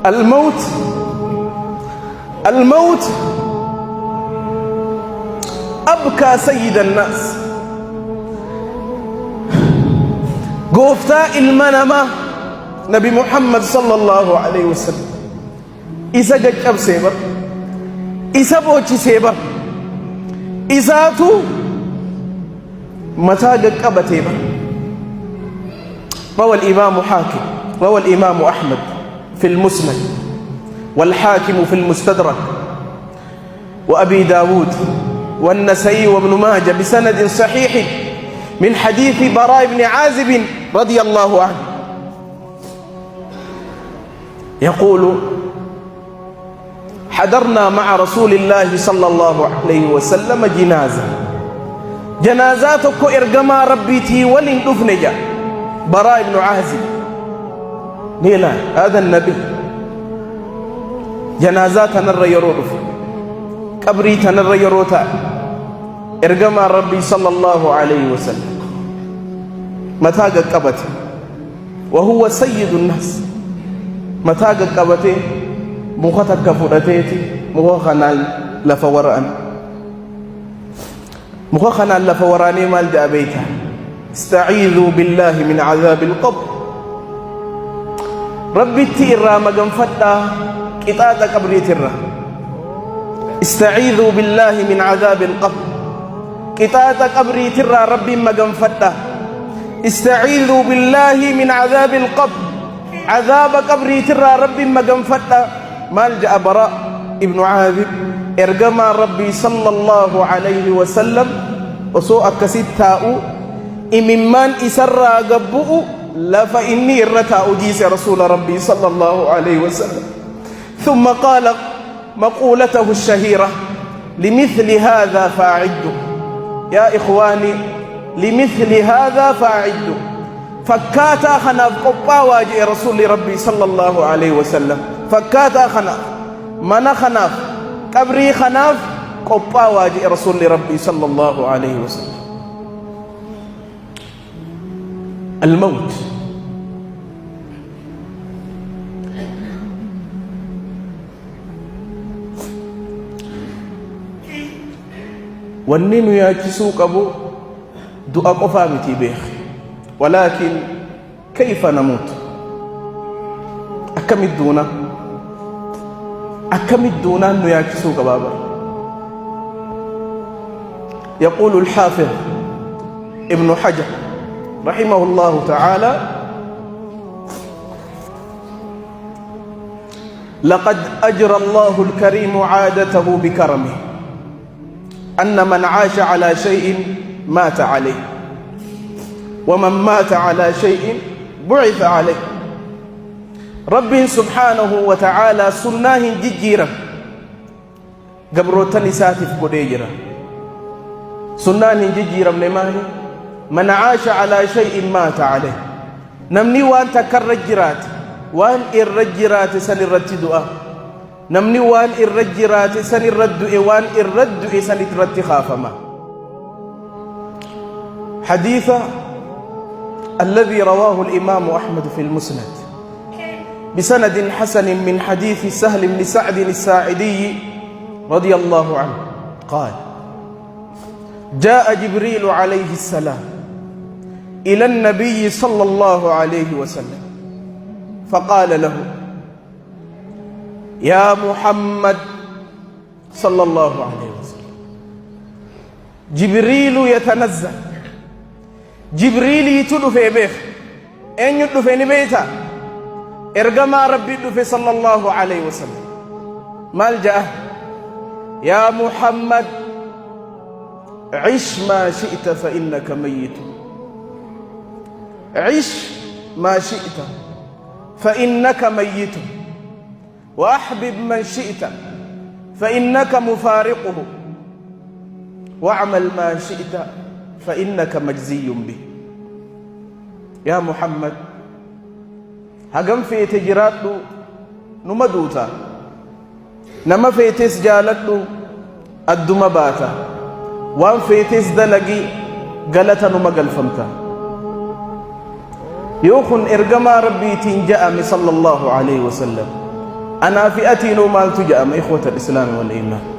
الموت أبكى سيد الناس قوفتا المنما نبي محمد صلى الله عليه وسلم إذا جاب سيبر إذا بوشي سيبر إذا تو متى جاب تيبر. روى الإمام حاكم روى الإمام أحمد في المسند والحاكم في المستدرك وأبي داود والنسائي وابن ماجه بسند صحيح من حديث براء بن عازب رضي الله عنه يقول: حضرنا مع رسول الله صلى الله عليه وسلم جنازاتك إرقما ربيتي ولن دفنجا. براء بن عازب نيلا هذا النبي جنازاتنا الريرو قبريتنا الريروتا إرقما ربي صلى الله عليه وسلم متى قبت وهو سيد الناس. متى قبت مختك فرتيتي مخخنا لفوراني مال جابيتا. استعيذوا بالله من عذاب القبر. ربي تيرا مغن فدا قطاط قبري تيرا. استعيذوا بالله من عذاب القبر. قطاط قبري تيرا ربي مغن فدا. استعيذوا بالله من عذاب القبر. عذاب قبري تيرا ربي مغن فدا. مالجأ براء ابن عازب ارجما ربي صلى الله عليه وسلم وسوء كسيتاء إممان إسرى قبؤ لا فإني الرتا أجيس رسول ربي صلى الله عليه وسلم. ثم قال مقولته الشهيرة: لمثل هذا فأعدوا يا إخواني، لمثل هذا فأعدوا. فكاتا خناف قبا واجئ رسول ربي صلى الله عليه وسلم. فكاتا خناف من خناف قبري خناف قبا واجئ رسول ربي صلى الله عليه وسلم. الموت ونين ياكسو قبو دعا قفا متي بيخ، ولكن كيف نموت؟ أكم الدونا أنه ياكسو قبابا. يقول الحافظ ابن حجر رحمه الله تعالى: لقد أجرى الله الكريم عادته بكرمه أن من عاش على شيء مات عليه، ومن مات على شيء بعث عليه. رب سبحانه وتعالى سناه ججيرا قبروتني ساتف قديجرا. سناه ججيرا من عاش على شيء مات عليه. نمني وان تكرجرات وان الرجرات سنرد دعاء. نمني وان الرجرات سنرد وان الرد سنرد خافما. حديث الذي رواه الإمام أحمد في المسند بسند حسن من حديث سهل بن سعد الساعدي رضي الله عنه قال: جاء جبريل عليه السلام إلى النبي صلى الله عليه وسلم فقال له: يا محمد صلى الله عليه وسلم. جبريل يتنزل. جبريل يتدفع بيخ أين يدفع نبيتا إرقما ربي يدفع صلى الله عليه وسلم. مالجأ: يا محمد عش ما شئت فإنك ميت. عش ما شئت فإنك ميت، وأحبب من شئت فإنك مفارقه، واعمل ما شئت فإنك مجزي به. يا محمد هقم في تجرات نمدوتا نما في تسجالت الدم باتا وان في تسدلقي قلتا نما قلفمتا. يوخن إرقما ربي تنجأ صلى الله عليه وسلم أنا في أتينو مال تجأم إخوة الإسلام والإيمان